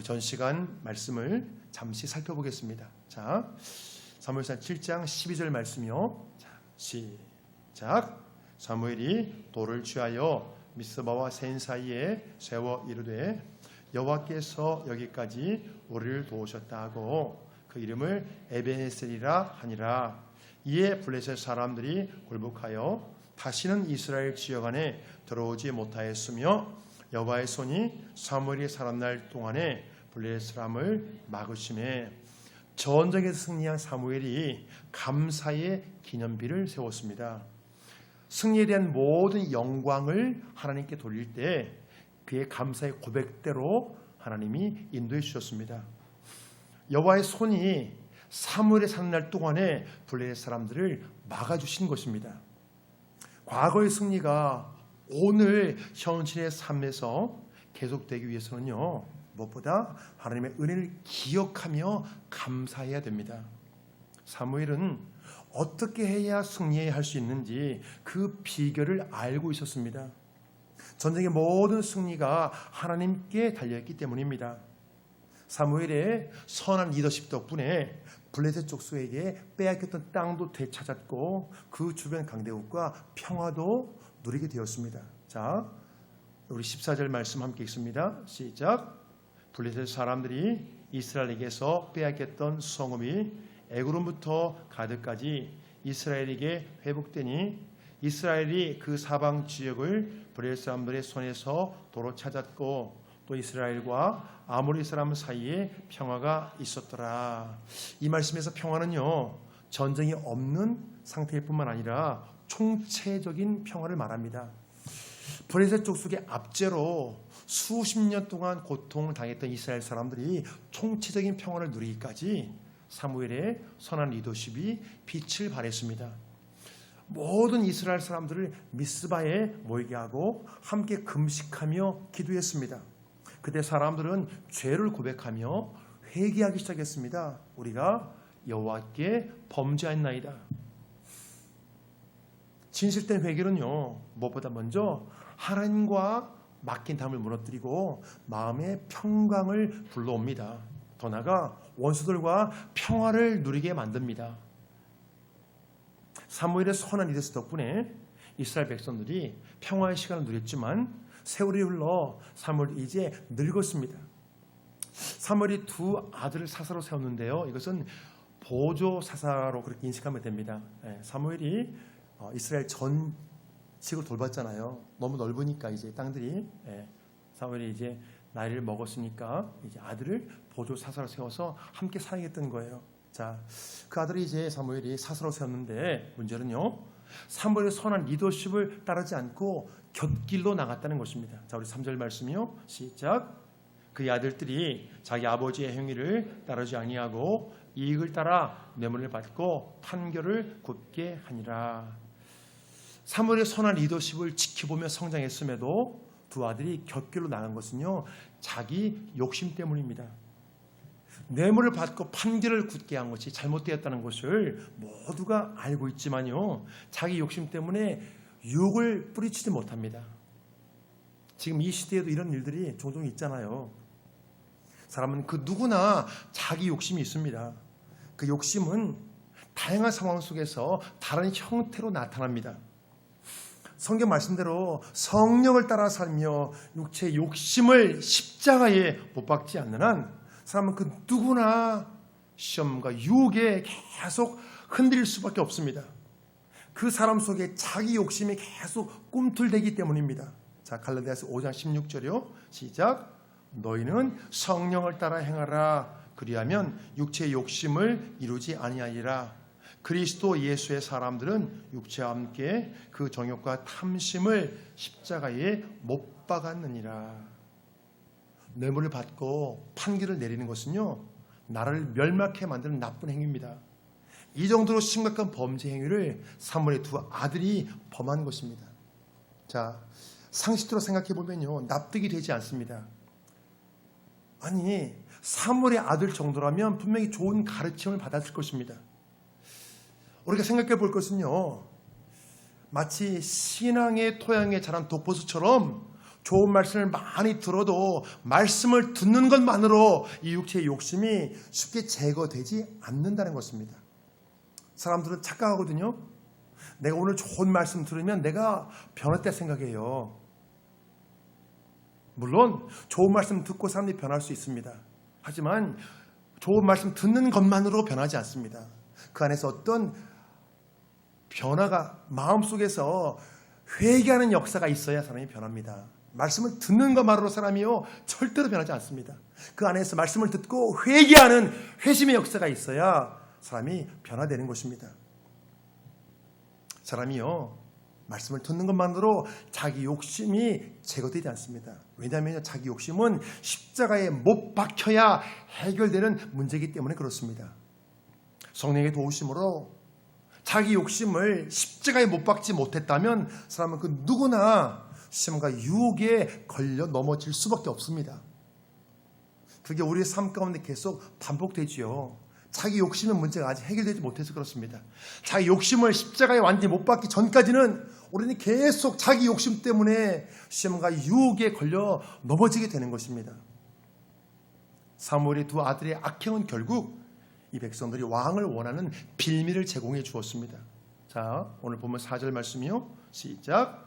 전 시간 말씀을 잠시 살펴보겠습니다. 자, 사무엘상 7장 12절 말씀이요. 자, 시작. 사무엘이 돌을 취하여 미스바와 센 사이에 세워 이르되 여호와께서 여기까지 우리를 도우셨다 하고 그 이름을 에베네셀이라 하니라. 이에 블레셋 사람들이 굴복하여 다시는 이스라엘 지역 안에 들어오지 못하였으며 여호와의 손이 사무엘이 살아난 날 동안에 블레셋 사람을 막으심에 전쟁에서 승리한 사무엘이 감사의 기념비를 세웠습니다. 승리에 대한 모든 영광을 하나님께 돌릴 때 그의 감사의 고백대로 하나님이 인도해 주셨습니다. 여호와의 손이 사무엘의 사는 날 동안에 블레셋 사람들을 막아주신 것입니다. 과거의 승리가 오늘 현실의 삶에서 계속되기 위해서는요, 무엇보다 하나님의 은혜를 기억하며 감사해야 됩니다. 사무엘은 어떻게 해야 승리해야 할 수 있는지 그 비결을 알고 있었습니다. 전쟁의 모든 승리가 하나님께 달려있기 때문입니다. 사무엘의 선한 리더십 덕분에 블레셋 족속에게 빼앗겼던 땅도 되찾았고 그 주변 강대국과 평화도 누리게 되었습니다. 자, 우리 14절 말씀 함께 읽습니다. 시작. 블레셋 사람들이 이스라엘에게서 빼앗겼던 성읍이 에그론부터 가드까지 이스라엘에게 회복되니 이스라엘이 그 사방 지역을 블레셋 사람들의 손에서 도로 찾았고 또 이스라엘과 아모리 사람 사이에 평화가 있었더라. 이 말씀에서 평화는요, 전쟁이 없는 상태일 뿐만 아니라 총체적인 평화를 말합니다. 블레셋 족속의 압제로 수십 년 동안 고통을 당했던 이스라엘 사람들이 총체적인 평화를 누리기까지 사무엘의 선한 리더십이 빛을 발했습니다. 모든 이스라엘 사람들을 미스바에 모이게 하고 함께 금식하며 기도했습니다. 그때 사람들은 죄를 고백하며 회개하기 시작했습니다. 우리가 여호와께 범죄하였나이다. 진실된 회개는요, 무엇보다 먼저 하나님과 맡긴 담을 무너뜨리고 마음의 평강을 불러옵니다. 더 나아가 원수들과 평화를 누리게 만듭니다. 사무엘의 선한 리더십 덕분에 이스라엘 백성들이 평화의 시간을 누렸지만 세월이 흘러 사무엘이 이제 늙었습니다. 사무엘이 두 아들을 사사로 세웠는데요, 이것은 보조 사사로 그렇게 인식하면 됩니다. 사무엘이 이스라엘 전직을 돌봤잖아요. 너무 넓으니까 이제 땅들이, 사무엘이 이제 나이를 먹었으니까 이제 아들을 보조 사사로 세워서 함께 사역했던 거예요. 자, 그 아들이 이제 사무엘이 사사로 세웠는데 문제는요, 사무엘의 선한 리더십을 따르지 않고 곁길로 나갔다는 것입니다. 자, 우리 3절 말씀이요. 시작. 그의 아들들이 자기 아버지의 행위를 따르지 아니하고 이익을 따라 뇌물을 받고 판결을 굳게 하니라. 사무엘의 선한 리더십을 지켜보며 성장했음에도 두 아들이 곁길로 나간 것은요, 자기 욕심 때문입니다. 뇌물을 받고 판결을 굳게 한 것이 잘못되었다는 것을 모두가 알고 있지만요, 자기 욕심 때문에 유혹을 뿌리치지 못합니다. 지금 이 시대에도 이런 일들이 종종 있잖아요. 사람은 그 누구나 자기 욕심이 있습니다. 그 욕심은 다양한 상황 속에서 다른 형태로 나타납니다. 성경 말씀대로 성령을 따라 살며 육체의 욕심을 십자가에 못 박지 않는 한 사람은 그 누구나 시험과 유혹에 계속 흔들릴 수밖에 없습니다. 그 사람 속에 자기 욕심이 계속 꿈틀대기 때문입니다. 자, 갈라디아서 5장 16절이요. 시작. 너희는 성령을 따라 행하라. 그리하면 육체의 욕심을 이루지 아니하리라. 그리스도 예수의 사람들은 육체와 함께 그 정욕과 탐심을 십자가에 못 박았느니라. 뇌물을 받고 판결을 내리는 것은요, 나를 멸망케 만드는 나쁜 행위입니다. 이 정도로 심각한 범죄 행위를 사무엘의 두 아들이 범한 것입니다. 자, 상식적으로 생각해 보면요, 납득이 되지 않습니다. 아니, 사무엘의 아들 정도라면 분명히 좋은 가르침을 받았을 것입니다. 우리가 생각해 볼 것은요, 마치 신앙의 토양에 자란 독버섯처럼 좋은 말씀을 많이 들어도 말씀을 듣는 것만으로 이 육체의 욕심이 쉽게 제거되지 않는다는 것입니다. 사람들은 착각하거든요. 내가 오늘 좋은 말씀 들으면 내가 변했다 생각해요. 물론 좋은 말씀 듣고 사람들이 변할 수 있습니다. 하지만 좋은 말씀 듣는 것만으로 변하지 않습니다. 그 안에서 어떤 변화가 마음속에서 회개하는 역사가 있어야 사람이 변합니다. 말씀을 듣는 것만으로 사람이요 절대로 변하지 않습니다. 그 안에서 말씀을 듣고 회개하는 회심의 역사가 있어야 사람이 변화되는 것입니다. 사람이요 말씀을 듣는 것만으로 자기 욕심이 제거되지 않습니다. 왜냐하면 자기 욕심은 십자가에 못 박혀야 해결되는 문제이기 때문에 그렇습니다. 성령의 도우심으로 자기 욕심을 십자가에 못 박지 못했다면 사람은 그 누구나 시험과 유혹에 걸려 넘어질 수밖에 없습니다. 그게 우리의 삶 가운데 계속 반복되지요. 자기 욕심의 문제가 아직 해결되지 못해서 그렇습니다. 자기 욕심을 십자가에 완전히 못 박기 전까지는 우리는 계속 자기 욕심 때문에 시험과 유혹에 걸려 넘어지게 되는 것입니다. 사무엘의 두 아들의 악행은 결국 이 백성들이 왕을 원하는 빌미를 제공해 주었습니다. 자, 오늘 보면 4절 말씀이요. 시작.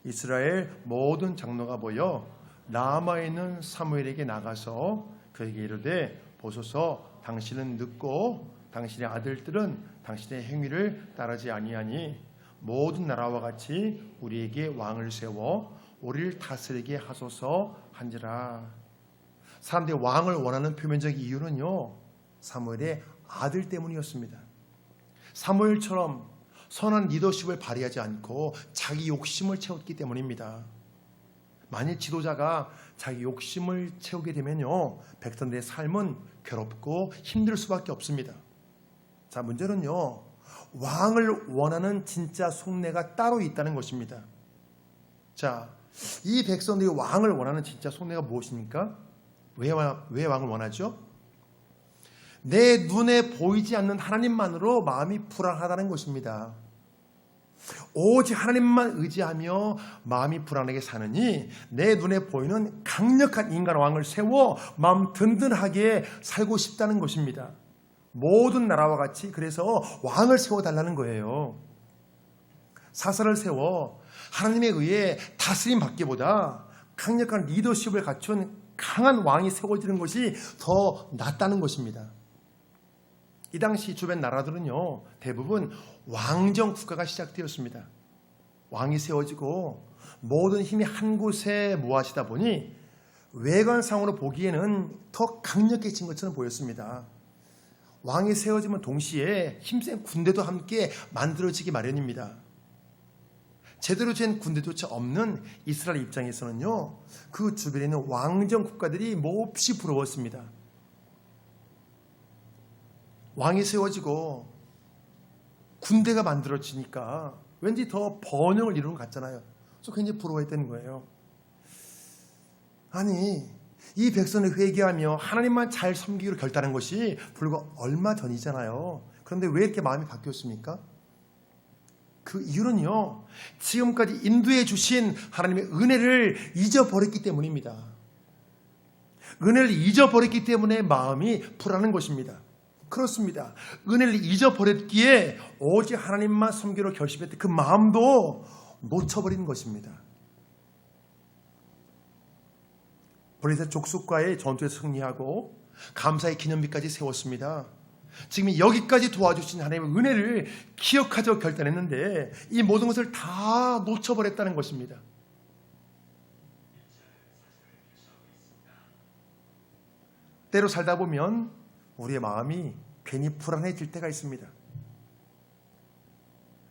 이스라엘 모든 장로가 모여 라마에 있는 사무엘에게 나가서 그에게 이르되 보소서 당신은 늙고 당신의 아들들은 당신의 행위를 따르지 아니하니 모든 나라와 같이 우리에게 왕을 세워 우리를 다스리게 하소서 한지라. 사람들이 왕을 원하는 표면적 이유는요 사무엘의 아들 때문이었습니다. 사무엘처럼 선한 리더십을 발휘하지 않고 자기 욕심을 채웠기 때문입니다. 만일 지도자가 자기 욕심을 채우게 되면요 백성들의 삶은 괴롭고 힘들 수밖에 없습니다. 자, 문제는요 왕을 원하는 진짜 속내가 따로 있다는 것입니다. 자, 이 백성들이 왕을 원하는 진짜 속내가 무엇입니까? 왜 왕을 원하죠? 내 눈에 보이지 않는 하나님만으로 마음이 불안하다는 것입니다. 오직 하나님만 의지하며 마음이 불안하게 사느니 내 눈에 보이는 강력한 인간 왕을 세워 마음 든든하게 살고 싶다는 것입니다. 모든 나라와 같이 그래서 왕을 세워달라는 거예요. 사사를 세워 하나님에 의해 다스림 받기보다 강력한 리더십을 갖춘 강한 왕이 세워지는 것이 더 낫다는 것입니다. 이 당시 주변 나라들은요 대부분 왕정 국가가 시작되었습니다. 왕이 세워지고 모든 힘이 한 곳에 모아지다 보니 외관상으로 보기에는 더 강력해진 것처럼 보였습니다. 왕이 세워지면 동시에 힘센 군대도 함께 만들어지기 마련입니다. 제대로 된 군대조차 없는 이스라엘 입장에서는요 그 주변에 있는 왕정 국가들이 몹시 부러웠습니다. 왕이 세워지고 군대가 만들어지니까 왠지 더 번영을 이루는 것 같잖아요. 그래서 굉장히 부러워했다는 거예요. 아니 이 백성을 회개하며 하나님만 잘 섬기기로 결단한 것이 불과 얼마 전이잖아요. 그런데 왜 이렇게 마음이 바뀌었습니까? 그 이유는요 지금까지 인도해 주신 하나님의 은혜를 잊어버렸기 때문입니다. 은혜를 잊어버렸기 때문에 마음이 불안한 것입니다. 그렇습니다. 은혜를 잊어버렸기에 오직 하나님만 섬기로 결심했던 그 마음도 놓쳐버린 것입니다. 블레셋 족속과의 전투에서 승리하고 감사의 기념비까지 세웠습니다. 지금 여기까지 도와주신 하나님의 은혜를 기억하자고 결단했는데 이 모든 것을 다 놓쳐버렸다는 것입니다. 때로 살다 보면 우리의 마음이 괜히 불안해질 때가 있습니다.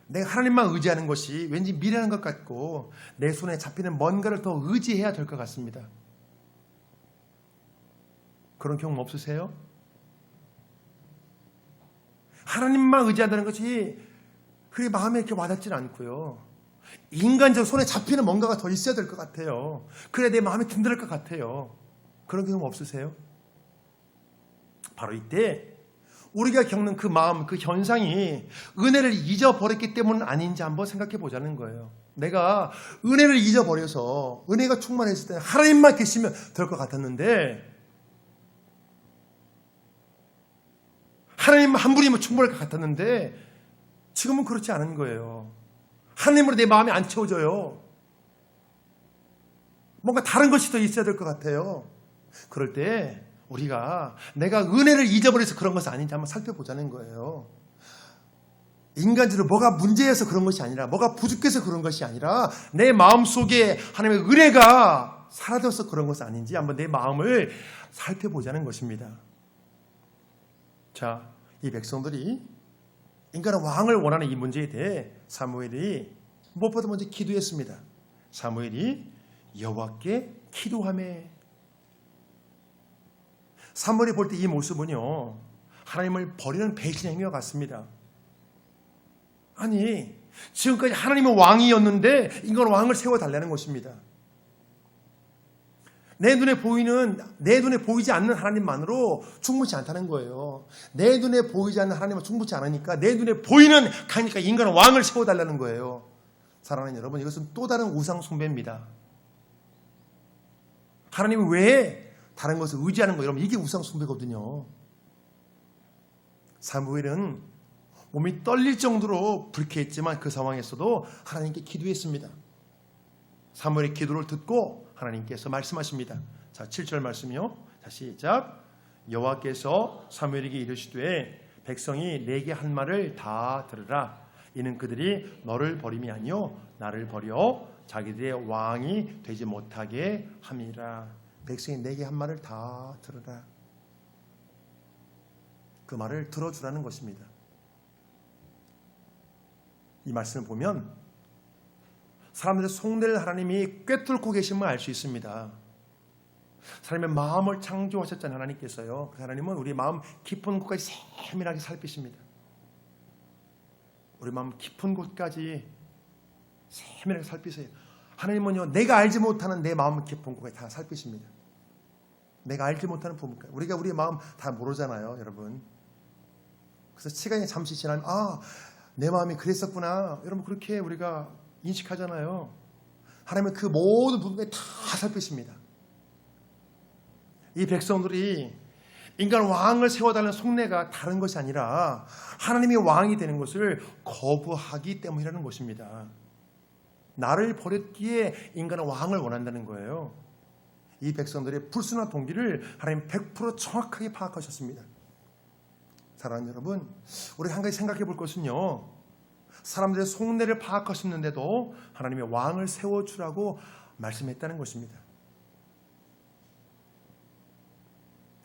내가 하나님만 의지하는 것이 왠지 미련한 것 같고 내 손에 잡히는 뭔가를 더 의지해야 될 것 같습니다. 그런 경험 없으세요? 하나님만 의지한다는 것이 그게 마음에 이렇게 와닿지는 않고요. 인간적 손에 잡히는 뭔가가 더 있어야 될 것 같아요. 그래야 내 마음이 든든할 것 같아요. 그런 경험 없으세요? 바로 이때 우리가 겪는 그 마음, 그 현상이 은혜를 잊어버렸기 때문은 아닌지 한번 생각해 보자는 거예요. 내가 은혜를 잊어버려서 은혜가 충만했을 때 하나님만 계시면 될 것 같았는데 하나님 한 분이면 충분할 것 같았는데 지금은 그렇지 않은 거예요. 하나님으로 내 마음이 안 채워져요. 뭔가 다른 것이 더 있어야 될 것 같아요. 그럴 때 우리가 내가 은혜를 잊어버려서 그런 것은 아닌지 한번 살펴보자는 거예요. 인간적으로 뭐가 문제여서 그런 것이 아니라 뭐가 부족해서 그런 것이 아니라 내 마음속에 하나님의 은혜가 사라져서 그런 것은 아닌지 한번 내 마음을 살펴보자는 것입니다. 자, 이 백성들이 인간은 왕을 원하는 이 문제에 대해 사무엘이 무엇보다 먼저 기도했습니다. 사무엘이 여호와께 기도하매. 사무엘이 볼 때 이 모습은요, 하나님을 버리는 배신의 행위와 같습니다. 아니, 지금까지 하나님은 왕이었는데 인간은 왕을 세워달라는 것입니다. 내 눈에 보이지 않는 하나님만으로 충분치 않다는 거예요. 내 눈에 보이지 않는 하나님은 충분치 않으니까 내 눈에 보이는 가니까 인간은 왕을 세워달라는 거예요. 사랑하는 여러분, 이것은 또 다른 우상 숭배입니다. 하나님 외에 다른 것을 의지하는 거예요. 여러분, 이게 우상 숭배거든요. 사무엘은 몸이 떨릴 정도로 불쾌했지만 그 상황에서도 하나님께 기도했습니다. 사무엘의 기도를 듣고 하나님께서 말씀하십니다. 자, 7절 말씀이요. 자, 시작. 여호와께서 사무엘에게 이르시되 백성이 내게 한 말을 다 들으라. 이는 그들이 너를 버림이 아니요 나를 버려 자기들의 왕이 되지 못하게 함이라. 백성이 내게 한 말을 다 들으라. 그 말을 들어주라는 것입니다. 이 말씀을 보면 사람들의 속내를 하나님이 꿰뚫고 계심을 알 수 있습니다. 사람의 마음을 창조하셨잖아요. 하나님께서요. 그 하나님은 우리 마음 깊은 곳까지 세밀하게 살피십니다. 우리 마음 깊은 곳까지 세밀하게 살피세요. 하나님은요, 내가 알지 못하는 내 마음 깊은 곳까지 다 살피십니다. 내가 알지 못하는 부분까지. 우리가 우리의 마음 다 모르잖아요, 여러분. 그래서 시간이 잠시 지나면 내 마음이 그랬었구나. 여러분, 그렇게 우리가 인식하잖아요. 하나님은 그 모든 부분에 다 살피십니다. 이 백성들이 인간 왕을 세워달라는 속내가 다른 것이 아니라 하나님이 왕이 되는 것을 거부하기 때문이라는 것입니다. 나를 버렸기에 인간은 왕을 원한다는 거예요. 이 백성들의 불순한 동기를 하나님 100% 정확하게 파악하셨습니다. 사랑하는 여러분, 우리 한 가지 생각해 볼 것은요, 사람들의 속내를 파악하셨는데도 하나님의 왕을 세워주라고 말씀했다는 것입니다.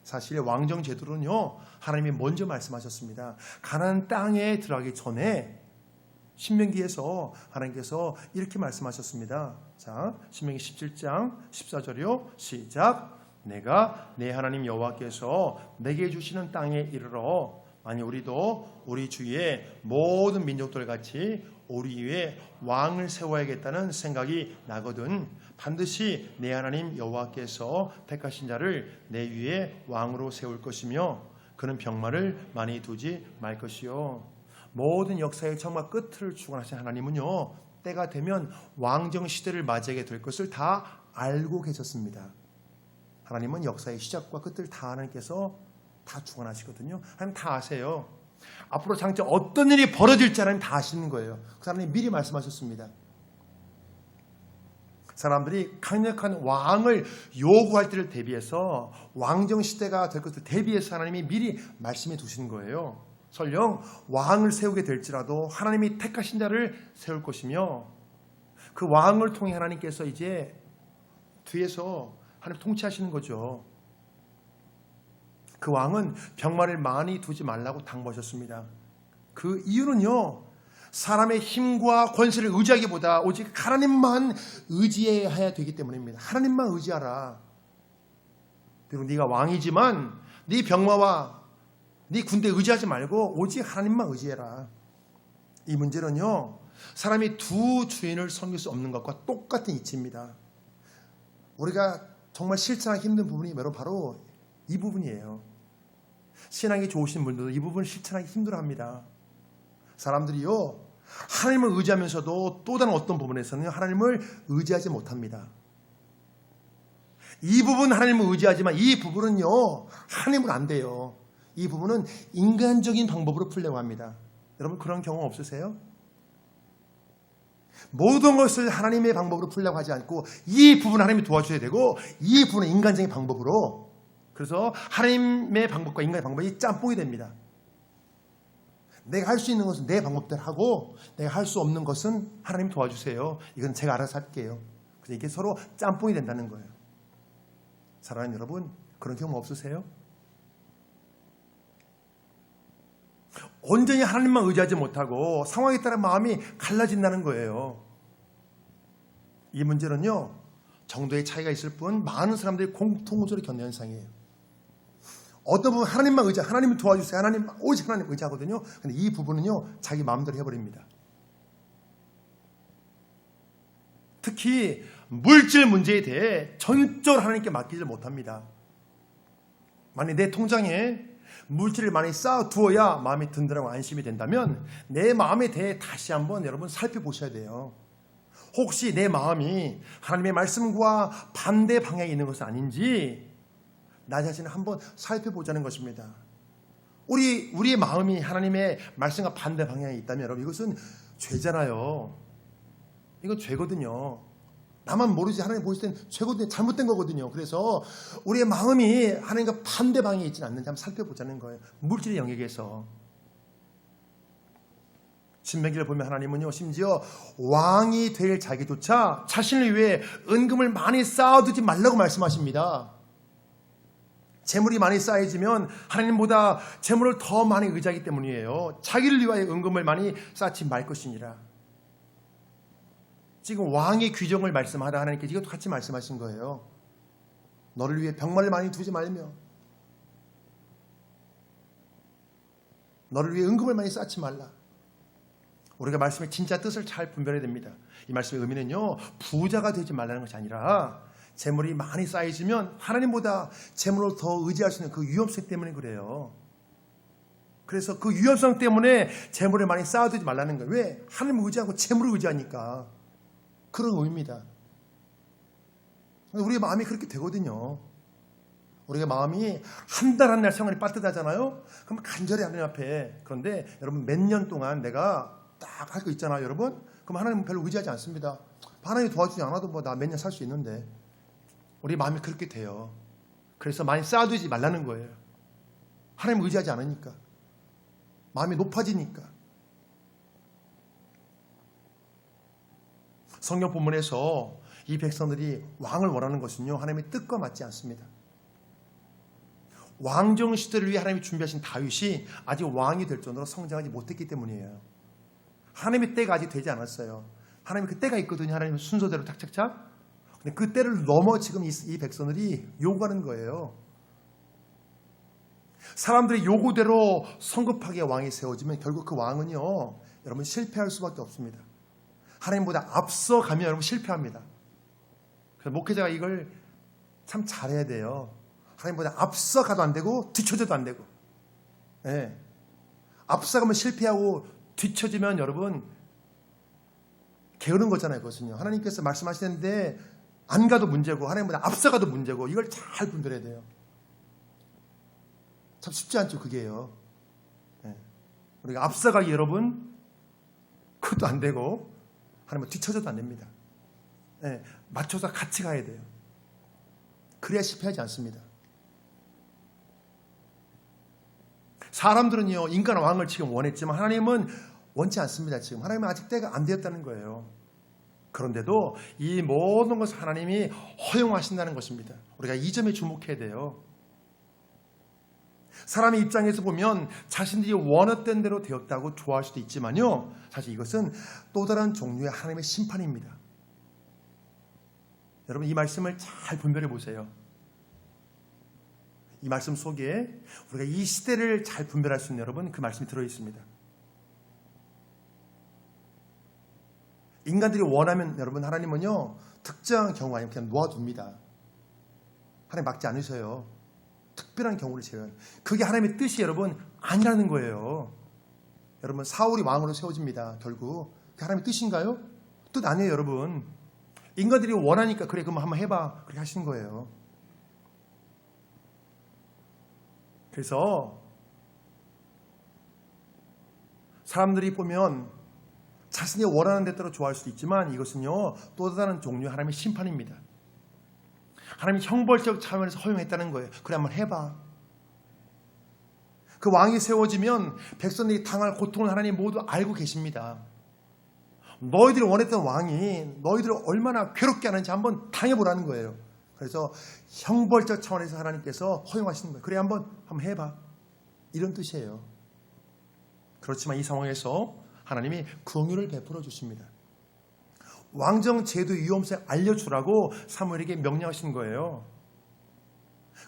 사실 왕정 제도는요, 하나님이 먼저 말씀하셨습니다. 가나안 땅에 들어가기 전에 신명기에서 하나님께서 이렇게 말씀하셨습니다. 자, 신명기 17장 14절이요. 시작. 내가 내 하나님 여호와께서 내게 주시는 땅에 이르러 아니 우리도 우리 주위의 모든 민족들 같이 우리 위에 왕을 세워야겠다는 생각이 나거든. 반드시 내 하나님 여호와께서 택하신 자를 내 위에 왕으로 세울 것이며 그는 병마를 많이 두지 말 것이요. 모든 역사의 정말 끝을 주관하신 하나님은요, 때가 되면 왕정 시대를 맞이하게 될 것을 다 알고 계셨습니다. 하나님은 역사의 시작과 끝을 다 하나님께서 다 주관하시거든요. 하나님 다 아세요. 앞으로 장차 어떤 일이 벌어질지 하나님 다 아시는 거예요. 그 하나님 미리 말씀하셨습니다. 사람들이 강력한 왕을 요구할 때를 대비해서 왕정 시대가 될 것을 대비해서 하나님이 미리 말씀해 두신 거예요. 설령 왕을 세우게 될지라도 하나님이 택하신 자를 세울 것이며 그 왕을 통해 하나님께서 이제 뒤에서 하나님 통치하시는 거죠. 그 왕은 병마를 많이 두지 말라고 당부하셨습니다. 그 이유는요, 사람의 힘과 권세를 의지하기보다 오직 하나님만 의지해야 되기 때문입니다. 하나님만 의지하라. 그리고 네가 왕이지만 네 병마와 네 군대 의지하지 말고 오직 하나님만 의지해라. 이 문제는요, 사람이 두 주인을 섬길 수 없는 것과 똑같은 이치입니다. 우리가 정말 실천하기 힘든 부분이 바로 이 부분이에요. 신앙이 좋으신 분들도 이 부분을 실천하기 힘들어합니다. 사람들이요, 하나님을 의지하면서도 또 다른 어떤 부분에서는 하나님을 의지하지 못합니다. 이 부분 하나님을 의지하지만 이 부분은요, 하나님은 안 돼요. 이 부분은 인간적인 방법으로 풀려고 합니다. 여러분 그런 경험 없으세요? 모든 것을 하나님의 방법으로 풀려고 하지 않고 이 부분 하나님이 도와줘야 되고 이 부분은 인간적인 방법으로, 그래서 하나님의 방법과 인간의 방법이 짬뽕이 됩니다. 내가 할 수 있는 것은 내 방법대로 하고 내가 할 수 없는 것은 하나님 도와주세요. 이건 제가 알아서 할게요. 그래서 이게 서로 짬뽕이 된다는 거예요. 사랑하는 여러분, 그런 경험 없으세요? 온전히 하나님만 의지하지 못하고 상황에 따라 마음이 갈라진다는 거예요. 이 문제는요, 정도의 차이가 있을 뿐 많은 사람들이 공통적으로 겪는 현상이에요. 어떤 분은 하나님만 하나님을 도와주세요. 하나님, 오직 하나님 의지하거든요. 근데 이 부분은요, 자기 마음대로 해버립니다. 특히 물질 문제에 대해 전적으로 하나님께 맡기지 못합니다. 만약 내 통장에 물질을 많이 쌓아두어야 마음이 든든하고 안심이 된다면 내 마음에 대해 다시 한번 여러분 살펴보셔야 돼요. 혹시 내 마음이 하나님의 말씀과 반대 방향에 있는 것은 아닌지 나 자신을 한번 살펴보자는 것입니다. 우리의 마음이 하나님의 말씀과 반대 방향에 있다면 여러분 이것은 죄잖아요. 이건 죄거든요. 나만 모르지 하나님 보실 땐 죄거든요. 잘못된 거거든요. 그래서 우리의 마음이 하나님과 반대 방향에 있지는 않는지 한번 살펴보자는 거예요. 물질의 영역에서. 신명기를 보면 하나님은요, 심지어 왕이 될 자기조차 자신을 위해 은금을 많이 쌓아두지 말라고 말씀하십니다. 재물이 많이 쌓여지면 하나님보다 재물을 더 많이 의지하기 때문이에요. 자기를 위하여 은금을 많이 쌓지 말 것이니라. 지금 왕의 규정을 말씀하다 하나님께서 이것도 같이 말씀하신 거예요. 너를 위해 병마를 많이 두지 말며 너를 위해 은금을 많이 쌓지 말라. 우리가 말씀의 진짜 뜻을 잘 분별해야 됩니다. 이 말씀의 의미는요, 부자가 되지 말라는 것이 아니라 재물이 많이 쌓여지면 하나님보다 재물을 더 의지할 수 있는 그 위험성 때문에 그래요. 그래서 그 위험성 때문에 재물을 많이 쌓아두지 말라는 거예요. 왜? 하나님을 의지하고 재물을 의지하니까. 그런 의미입니다. 우리의 마음이 그렇게 되거든요. 우리가 마음이 한 달 한 달 생활이 빠듯하잖아요. 그럼 간절히 하나님 앞에, 그런데 여러분 몇 년 동안 내가 딱 할 거 있잖아요, 여러분. 그럼 하나님은 별로 의지하지 않습니다. 하나님이 도와주지 않아도 뭐 나 몇 년 살 수 있는데. 우리 마음이 그렇게 돼요. 그래서 많이 쌓아두지 말라는 거예요. 하나님 의지하지 않으니까. 마음이 높아지니까. 성경 본문에서 이 백성들이 왕을 원하는 것은요, 하나님의 뜻과 맞지 않습니다. 왕정 시대를 위해 하나님이 준비하신 다윗이 아직 왕이 될 정도로 성장하지 못했기 때문이에요. 하나님의 때가 아직 되지 않았어요. 하나님의 그 때가 있거든요. 하나님의 순서대로 착착착. 근데 그 때를 넘어 지금 이 백성들이 요구하는 거예요. 사람들의 요구대로 성급하게 왕이 세워지면 결국 그 왕은요, 여러분 실패할 수밖에 없습니다. 하나님보다 앞서가면 여러분 실패합니다. 그래서 목회자가 이걸 참 잘해야 돼요. 하나님보다 앞서가도 안 되고 뒤쳐져도 안 되고. 네. 앞서가면 실패하고 뒤쳐지면 여러분 게으른 거잖아요. 그것은요. 하나님께서 말씀하시는데 안 가도 문제고 하나님보다 앞서가도 문제고, 이걸 잘 분별해야 돼요. 참 쉽지 않죠. 그게요. 네. 우리가 앞서가기 여러분 그것도 안 되고 하나님보다 뒤쳐져도 안 됩니다. 네. 맞춰서 같이 가야 돼요. 그래야 실패하지 않습니다. 사람들은요, 인간 왕을 지금 원했지만 하나님은 원치 않습니다. 지금 하나님은 아직 때가 안 되었다는 거예요. 그런데도 이 모든 것을 하나님이 허용하신다는 것입니다. 우리가 이 점에 주목해야 돼요. 사람의 입장에서 보면 자신들이 원했던 대로 되었다고 좋아할 수도 있지만요, 사실 이것은 또 다른 종류의 하나님의 심판입니다. 여러분 이 말씀을 잘 분별해 보세요. 이 말씀 속에 우리가 이 시대를 잘 분별할 수 있는 여러분 그 말씀이 들어있습니다. 인간들이 원하면 여러분 하나님은요, 특정한 경우 아니면 그냥 놓아둡니다. 하나님 막지 않으셔요. 특별한 경우를 제외하는, 그게 하나님의 뜻이 여러분 아니라는 거예요. 여러분, 사울이 왕으로 세워집니다. 결국 그게 하나님의 뜻인가요? 뜻 아니에요, 여러분. 인간들이 원하니까 그래 그럼 한번 해봐 그렇게 하시는 거예요. 그래서 사람들이 보면 자신이 원하는 대로 좋아할 수도 있지만 이것은요 또 다른 종류의 하나님의 심판입니다. 하나님이 형벌적 차원에서 허용했다는 거예요. 그래 한번 해봐. 그 왕이 세워지면 백성들이 당할 고통을 하나님 모두 알고 계십니다. 너희들이 원했던 왕이 너희들을 얼마나 괴롭게 하는지 한번 당해보라는 거예요. 그래서 형벌적 차원에서 하나님께서 허용하시는 거예요. 그래 한번 해봐. 이런 뜻이에요. 그렇지만 이 상황에서 하나님이 긍휼을 베풀어 주십니다. 왕정 제도 위험성을 알려주라고 사무엘에게 명령하신 거예요.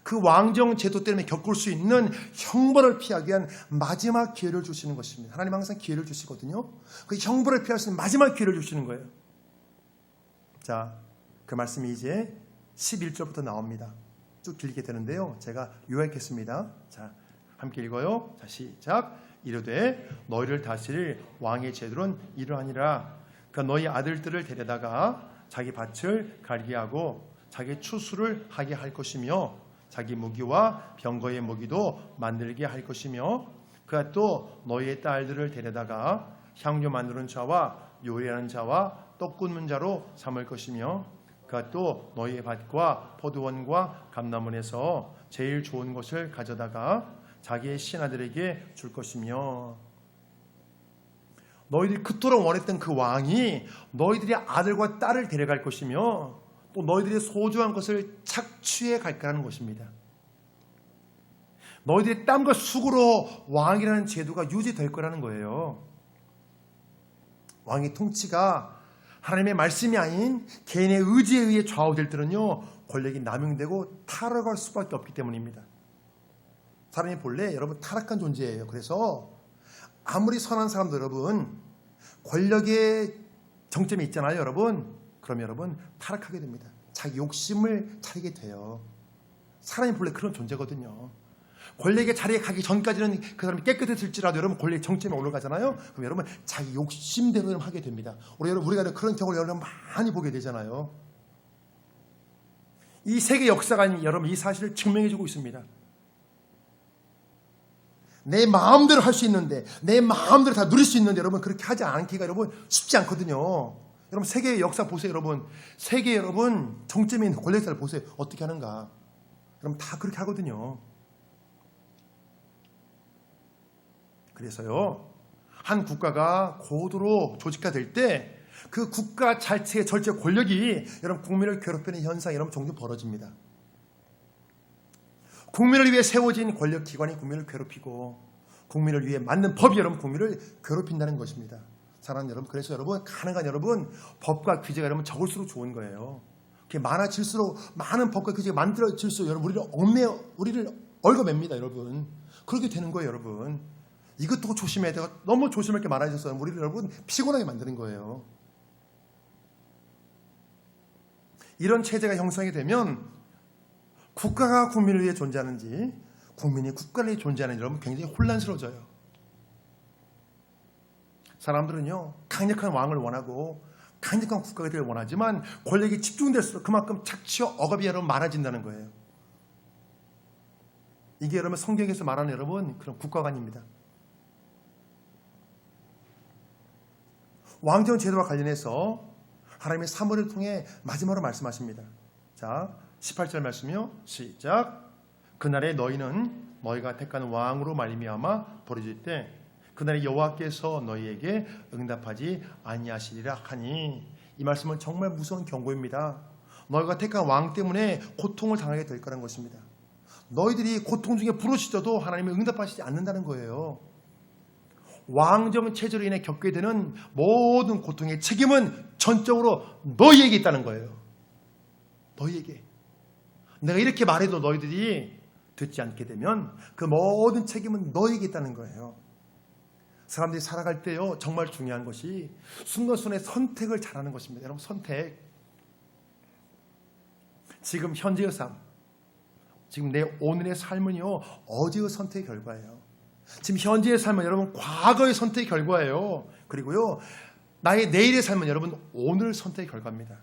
그 왕정 제도 때문에 겪을 수 있는 형벌을 피하기 위한 마지막 기회를 주시는 것입니다. 하나님 항상 기회를 주시거든요. 그 형벌을 피할 수 있는 마지막 기회를 주시는 거예요. 자, 그 말씀이 이제 11절부터 나옵니다. 쭉 길게 되는데요. 제가 요약했습니다. 자, 함께 읽어요. 자, 시작. 이르되 너희를 다스릴 왕의 제도는 이러하니라. 그러니까 너희 아들들을 데려다가 자기 밭을 갈게 하고 자기 추수를 하게 할 것이며 자기 무기와 병거의 무기도 만들게 할 것이며 그가 또 너희의 딸들을 데려다가 향료 만드는 자와 요리하는 자와 떡 굽는 자로 삼을 것이며 그가 또 너희의 밭과 포도원과 감람원에서 제일 좋은 것을 가져다가 자기의 신하들에게 줄 것이며 너희들이 그토록 원했던 그 왕이 너희들의 아들과 딸을 데려갈 것이며 또 너희들의 소중한 것을 착취해 갈 거라는 것입니다. 너희들의 땀과 수고로 왕이라는 제도가 유지될 거라는 거예요. 왕의 통치가 하나님의 말씀이 아닌 개인의 의지에 의해 좌우될 때는요 권력이 남용되고 타락할 수밖에 없기 때문입니다. 사람이 본래 여러분 타락한 존재예요. 그래서 아무리 선한 사람도 여러분 권력의 정점이 있잖아요. 여러분 그러면 여러분 타락하게 됩니다. 자기 욕심을 차리게 돼요. 사람이 본래 그런 존재거든요. 권력의 자리에 가기 전까지는 그 사람이 깨끗했을지라도 여러분 권력의 정점에 올라가잖아요. 그럼 여러분 자기 욕심대로 여러분 하게 됩니다. 우리가 그런 경우를 여러분 많이 보게 되잖아요. 이 세계 역사가 여러분 이 사실을 증명해주고 있습니다. 내 마음대로 할 수 있는데 내 마음대로 다 누릴 수 있는데 여러분 그렇게 하지 않기가 여러분 쉽지 않거든요. 여러분 세계의 역사 보세요. 여러분 세계 여러분 정점에 있는 권력자를 보세요. 어떻게 하는가. 여러분 다 그렇게 하거든요. 그래서요 한 국가가 고도로 조직화될 때 그 국가 자체의 절제 권력이 여러분 국민을 괴롭히는 현상이 여러분 종종 벌어집니다. 국민을 위해 세워진 권력기관이 국민을 괴롭히고 국민을 위해 만든 법이 여러분 국민을 괴롭힌다는 것입니다. 사랑하는 여러분, 그래서 여러분 가능한 여러분 법과 규제가 여러분 적을수록 좋은 거예요. 그게 많아질수록 많은 법과 규제가 만들어질수록 여러분 우리를 얽어맵니다. 여러분 그렇게 되는 거예요. 여러분 이것도 조심해야 돼요. 너무 조심할 게 많아져서 우리를 여러분 피곤하게 만드는 거예요. 이런 체제가 형성이 되면 국가가 국민을 위해 존재하는지 국민이 국가를 위해 존재하는지 여러분 굉장히 혼란스러워져요. 사람들은요 강력한 왕을 원하고 강력한 국가를 원하지만 권력이 집중될수록 그만큼 착취와 억압이 여러분 많아진다는 거예요. 이게 여러분 성경에서 말하는 여러분 그런 국가관입니다. 왕정 제도와 관련해서 하나님의 사무엘을 통해 마지막으로 말씀하십니다. 자 18절 말씀이요. 시작. 그날에 너희는 너희가 택한 왕으로 말미암아 벌어질 때 그날에 여호와께서 너희에게 응답하지 아니하시리라 하니 이 말씀은 정말 무서운 경고입니다. 너희가 택한 왕 때문에 고통을 당하게 될 거라는 것입니다. 너희들이 고통 중에 부르짖어도 하나님이 응답하시지 않는다는 거예요. 왕정 체제로 인해 겪게 되는 모든 고통의 책임은 전적으로 너희에게 있다는 거예요. 너희에게. 내가 이렇게 말해도 너희들이 듣지 않게 되면 그 모든 책임은 너희에게 있다는 거예요. 사람들이 살아갈 때요 정말 중요한 것이 순간순간의 선택을 잘하는 것입니다. 여러분 선택. 지금 현재의 삶 지금 내 오늘의 삶은요, 어제의 선택의 결과예요. 지금 현재의 삶은 여러분 과거의 선택의 결과예요. 그리고요, 나의 내일의 삶은 여러분 오늘 선택의 결과입니다.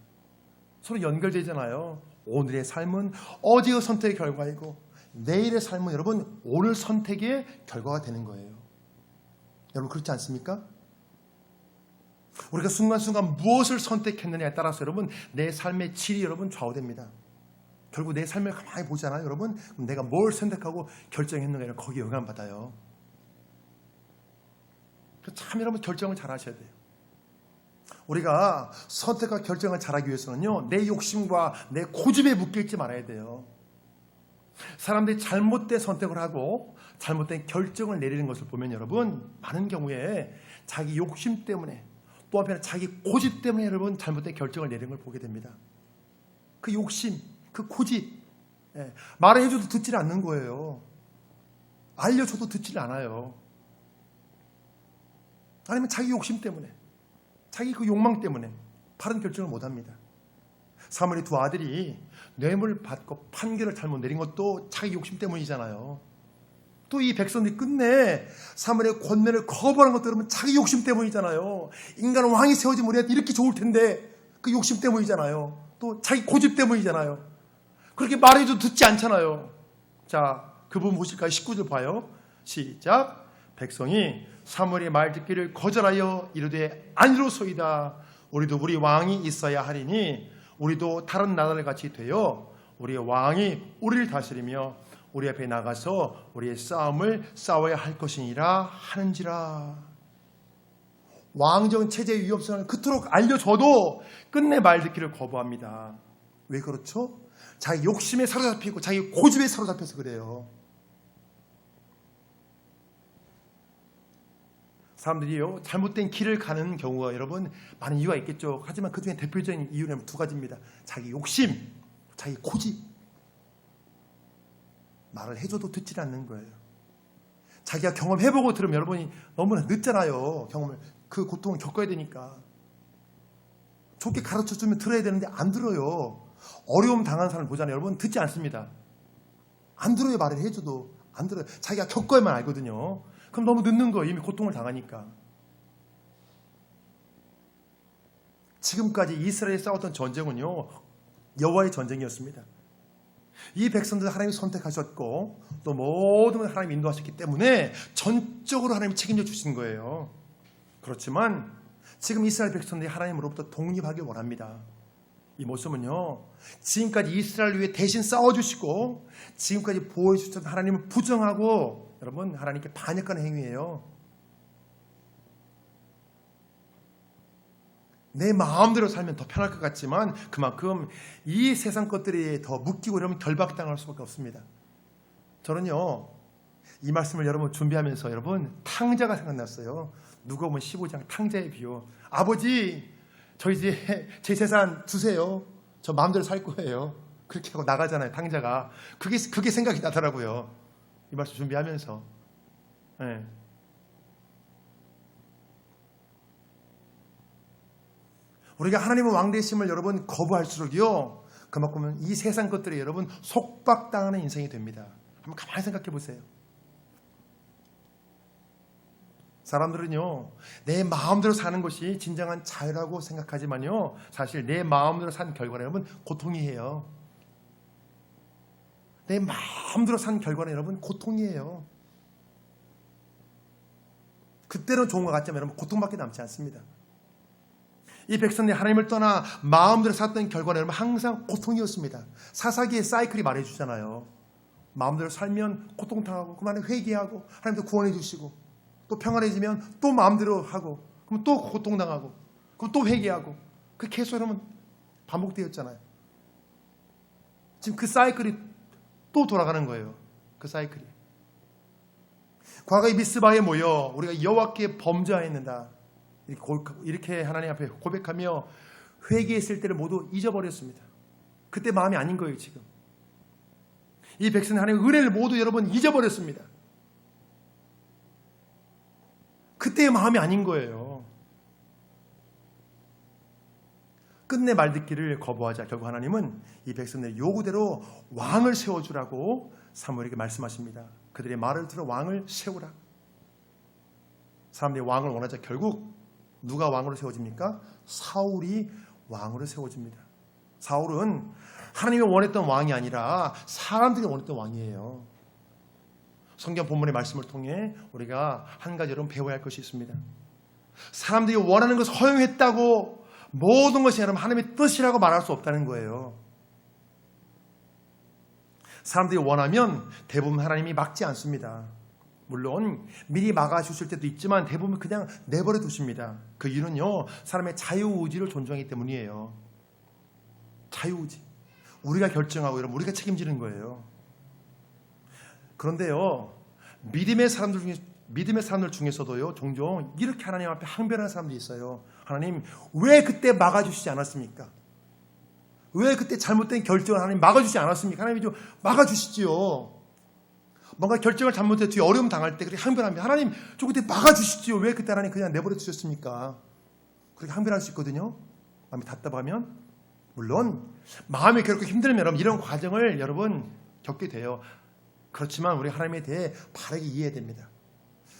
서로 연결되잖아요. 오늘의 삶은 어제의 선택의 결과이고 내일의 삶은 여러분 오늘 선택의 결과가 되는 거예요. 여러분 그렇지 않습니까? 우리가 순간순간 무엇을 선택했느냐에 따라서 여러분 내 삶의 질이 여러분 좌우됩니다. 결국 내 삶을 가만히 보잖아요. 여러분 그럼 내가 뭘 선택하고 결정했는가 거기에 영향받아요. 참 여러분 결정을 잘 하셔야 돼요. 우리가 선택과 결정을 잘하기 위해서는요, 내 욕심과 내 고집에 묶여있지 말아야 돼요. 사람들이 잘못된 선택을 하고 잘못된 결정을 내리는 것을 보면 여러분 많은 경우에 자기 욕심 때문에 또 한편에 자기 고집 때문에 여러분 잘못된 결정을 내리는 걸 보게 됩니다. 그 욕심, 그 고집, 말을 해줘도 듣질 않는 거예요. 알려줘도 듣질 않아요. 아니면 자기 욕심 때문에, 자기 그 욕망 때문에 바른 결정을 못합니다. 사무엘의 두 아들이 뇌물 받고 판결을 잘못 내린 것도 자기 욕심 때문이잖아요. 또 이 백성들이 끝내 사무엘의 권면을 거부하는 것도 여러분 자기 욕심 때문이잖아요. 인간은 왕이 세워지면 우리한테 이렇게 좋을 텐데 그 욕심 때문이잖아요. 또 자기 고집 때문이잖아요. 그렇게 말해도 듣지 않잖아요. 자, 그 부분 보실까요? 19절 봐요. 시작. 백성이 사무엘의 말 듣기를 거절하여 이르되 아니로소이다. 우리도 우리 왕이 있어야 하리니 우리도 다른 나라를 같이 되어 우리의 왕이 우리를 다스리며 우리 앞에 나가서 우리의 싸움을 싸워야 할 것이니라 하는지라. 왕정 체제의 위험성을 그토록 알려줘도 끝내 말 듣기를 거부합니다. 왜 그렇죠? 자기 욕심에 사로잡히고 자기 고집에 사로잡혀서 그래요. 사람들이요, 잘못된 길을 가는 경우가 여러분 많은 이유가 있겠죠. 하지만 그 중에 대표적인 이유는 두 가지입니다. 자기 욕심, 자기 고집. 말을 해줘도 듣지 않는 거예요. 자기가 경험해보고 들으면 여러분이 너무나 늦잖아요. 경험을, 그 고통을 겪어야 되니까. 좋게 가르쳐주면 들어야 되는데 안 들어요. 어려움 당한 사람을 보잖아요. 여러분 듣지 않습니다. 안 들어요. 말을 해줘도 안 들어요. 자기가 겪어야만 알거든요. 그럼 너무 늦는 거예요. 이미 고통을 당하니까. 지금까지 이스라엘이 싸웠던 전쟁은요, 여호와의 전쟁이었습니다. 이 백성들 하나님이 선택하셨고 또 모든 걸 하나님이 인도하셨기 때문에 전적으로 하나님이 책임져 주신 거예요. 그렇지만 지금 이스라엘 백성들이 하나님으로부터 독립하길 원합니다. 이 모습은요, 지금까지 이스라엘 위해 대신 싸워주시고 지금까지 보호해주셨던 하나님을 부정하고 여러분 하나님께 반역하는 행위예요. 내 마음대로 살면 더 편할 것 같지만 그만큼 이 세상 것들이 더 묶이고 이러면 결박당할 수밖에 없습니다. 저는요, 이 말씀을 여러분 준비하면서 여러분 탕자가 생각났어요. 누가복음 15장 탕자의 비유. 아버지, 저 이제 제 재산 주세요. 저 마음대로 살 거예요. 그렇게 하고 나가잖아요, 탕자가. 그게 생각이 나더라고요. 이 말씀 준비하면서. 네. 우리가 하나님의 왕 되심을 여러분 거부할수록요, 그만큼 이 세상 것들이 여러분 속박당하는 인생이 됩니다. 한번 가만히 생각해 보세요. 사람들은요, 내 마음대로 사는 것이 진정한 자유라고 생각하지만요, 사실 내 마음대로 산 결과는 여러분 고통이에요. 내 마음대로 산 결과는 여러분 고통이에요. 그때는 좋은 것 같지만 여러분 고통밖에 남지 않습니다. 이 백성들이 하나님을 떠나 마음대로 살았던 결과는 여러분 항상 고통이었습니다. 사사기의 사이클이 말해주잖아요. 마음대로 살면 고통당하고 그만에 회개하고 하나님도 구원해 주시고 또 평안해지면 또 마음대로 하고 그럼 또 고통당하고 그럼 또 회개하고 그 계속 여러분 반복되었잖아요. 지금 그 사이클이 또 돌아가는 거예요. 그 사이클이. 과거에 미스바에 모여 우리가 여호와께 범죄하였는다. 이렇게 하나님 앞에 고백하며 회개했을 때를 모두 잊어버렸습니다. 그때 마음이 아닌 거예요. 지금 이 백성은 하나님의 은혜를 모두 여러분 잊어버렸습니다. 그때의 마음이 아닌 거예요. 끝내 말 듣기를 거부하자 결국 하나님은 이 백성들의 요구대로 왕을 세워주라고 사무엘에게 말씀하십니다. 그들의 말을 들어 왕을 세우라. 사람들이 왕을 원하자 결국 누가 왕으로 세워집니까? 사울이 왕으로 세워집니다. 사울은 하나님이 원했던 왕이 아니라 사람들이 원했던 왕이에요. 성경 본문의 말씀을 통해 우리가 한 가지 여러분 배워야 할 것이 있습니다. 사람들이 원하는 것을 허용했다고 모든 것이 여러분 하나님의 뜻이라고 말할 수 없다는 거예요. 사람들이 원하면 대부분 하나님이 막지 않습니다. 물론 미리 막아주실 때도 있지만 대부분 그냥 내버려 두십니다. 그 이유는요, 사람의 자유의지를 존중하기 때문이에요. 자유의지. 우리가 결정하고 여러분 우리가 책임지는 거예요. 그런데요, 믿음의 사람들 중에서도요, 종종 이렇게 하나님 앞에 항변하는 사람들이 있어요. 하나님, 왜 그때 막아주시지 않았습니까? 왜 그때 잘못된 결정을 하나님 막아주지 않았습니까? 하나님이 좀 막아주시지요. 뭔가 결정을 잘못해 뒤에 어려움 당할 때 그렇게 항변합니다. 하나님, 저 그때 막아주시지요. 왜 그때 하나님 그냥 내버려 두셨습니까? 그렇게 항변할 수 있거든요. 마음이 답답하면. 물론 마음이 그렇게 힘들면 여러분 이런 과정을 여러분 겪게 돼요. 그렇지만 우리 하나님에 대해 바르게 이해해야 됩니다.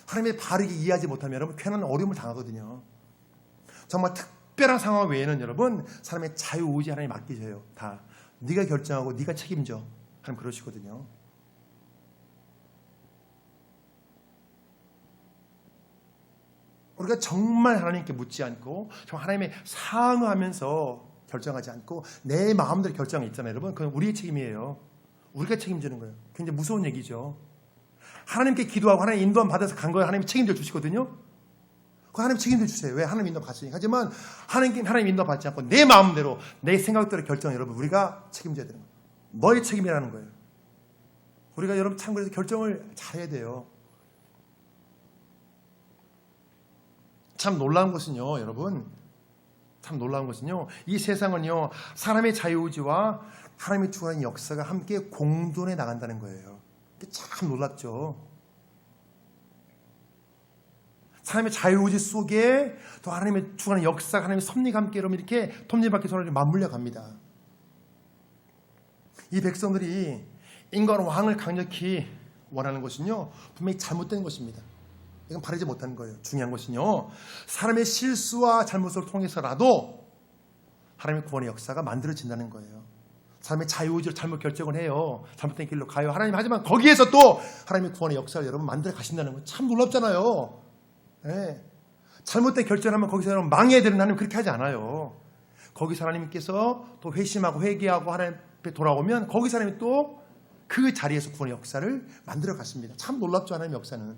하나님에 바르게 이해하지 못하면 여러분 괜한 어려움을 당하거든요. 정말 특별한 상황 외에는 여러분 사람의 자유의지 하나님 맡기세요. 다 네가 결정하고 네가 책임져. 하나님 그러시거든요. 우리가 정말 하나님께 묻지 않고 정말 하나님의 상응하면서 결정하지 않고 내 마음대로 결정이 있잖아요. 여러분 그건 우리의 책임이에요. 우리가 책임지는 거예요. 굉장히 무서운 얘기죠. 하나님께 기도하고 하나님 인도함 받아서 간 거예요. 하나님 책임져 주시거든요. 그 하나님 책임져 주세요. 왜? 하나님 인도 받으니까. 하지만 하나님 인도 받지 않고 내 마음대로 내 생각대로 결정 여러분 우리가 책임져야 되는 거예요. 너의 책임이라는 거예요. 우리가 여러분 참 그래서 결정을 잘해야 돼요. 참 놀라운 것은요, 여러분. 참 놀라운 것은요, 이 세상은요, 사람의 자유의지와 하나님이 주관하는 역사가 함께 공존해 나간다는 거예요. 참 놀랍죠. 사람의 자유의지 속에 또 하나님의 주관하는 역사가 하나님의 섭리가 함께 여러분 이렇게 톱니바퀴 손을 맞물려 갑니다. 이 백성들이 인간 왕을 강력히 원하는 것은요, 분명히 잘못된 것입니다. 이건 바르지 못한 거예요. 중요한 것은요, 사람의 실수와 잘못을 통해서라도 하나님의 구원의 역사가 만들어진다는 거예요. 사람의 자유의지로 잘못 결정을 해요. 잘못된 길로 가요. 하나님 하지만 거기에서 또 하나님의 구원의 역사를 여러분 만들어 가신다는 건 참 놀랍잖아요. 네. 잘못된 결정을 하면 거기서 여러분 망해야 되는 하나님 그렇게 하지 않아요. 거기서 하나님께서 또 회심하고 회개하고 하나님 앞에 돌아오면 거기서 하나님이 또 그 자리에서 구원의 역사를 만들어 가십니다. 참 놀랍죠, 하나님의 역사는.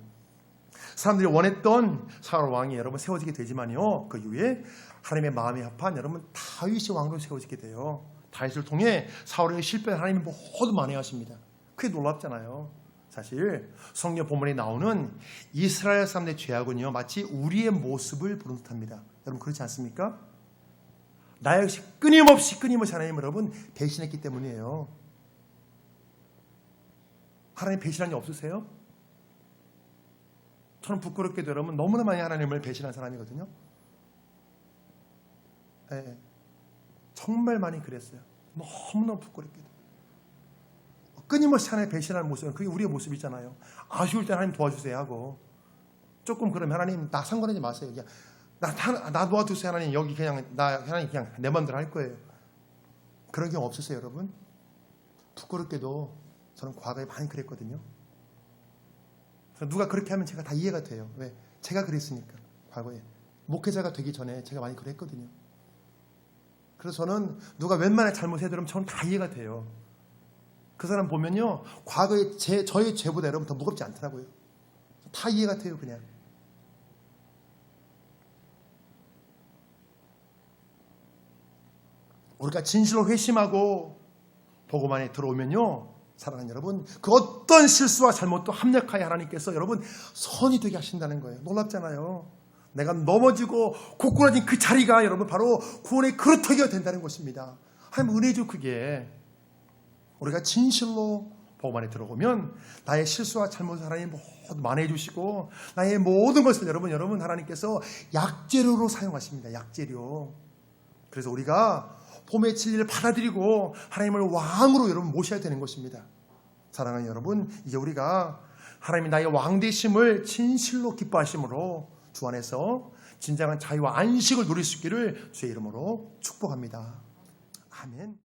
사람들이 원했던 사울 왕이 여러분 세워지게 되지만요, 그 이후에 하나님의 마음에 합한 여러분 다윗이 왕으로 세워지게 돼요. 다윗을 통해 사울에게 실패한 하나님이 모두 만회하십니다. 그게 놀랍잖아요. 사실 성경 본문에 나오는 이스라엘 사람들의 죄악은요, 마치 우리의 모습을 부른 듯합니다. 여러분 그렇지 않습니까? 나 역시 끊임없이 하나님 여러분 배신했기 때문이에요. 하나님 배신한 적 없으세요? 저는 부끄럽게도 여러분 너무나 많이 하나님을 배신한 사람이거든요. 네, 정말 많이 그랬어요. 너무너무 부끄럽게도. 끊임없이 하나님 배신하는 모습은 그게 우리의 모습이잖아요. 아쉬울 때 하나님 도와주세요 하고, 조금 그러면 하나님 나 상관하지 마세요. 그냥 나 도와주세요 하나님. 여기 그냥 하나님 그냥 내 마음대로 할 거예요. 그런 경우 없으세요 여러분? 부끄럽게도 저는 과거에 많이 그랬거든요. 누가 그렇게 하면 제가 다 이해가 돼요. 왜? 제가 그랬으니까. 과거에 목회자가 되기 전에 제가 많이 그랬거든요. 그래서 저는 누가 웬만하면 잘못해도 저는 다 이해가 돼요. 그 사람 보면요, 과거에 저의 죄보다 여러분 더 무겁지 않더라고요. 다 이해가 돼요. 그냥 우리가 진실로 회심하고 복음 안에 들어오면요, 사랑하는 여러분, 그 어떤 실수와 잘못도 합력하여 하나님께서 여러분 선이 되게 하신다는 거예요. 놀랍잖아요. 내가 넘어지고 고꾸라진 그 자리가 여러분 바로 구원의 그릇터기가 된다는 것입니다. 하나님 은혜죠. 그게 우리가 진실로 복음 안에 들어오면 나의 실수와 잘못을 하나님 모두 만회해 주시고 나의 모든 것을 여러분 하나님께서 약재료로 사용하십니다. 약재료. 그래서 우리가 봄의 진리를 받아들이고 하나님을 왕으로 여러분 모셔야 되는 것입니다. 사랑하는 여러분, 이제 우리가 하나님이 나의 왕 되심을 진실로 기뻐하심으로 주 안에서 진정한 자유와 안식을 누릴 수 있기를 주의 이름으로 축복합니다. 아멘.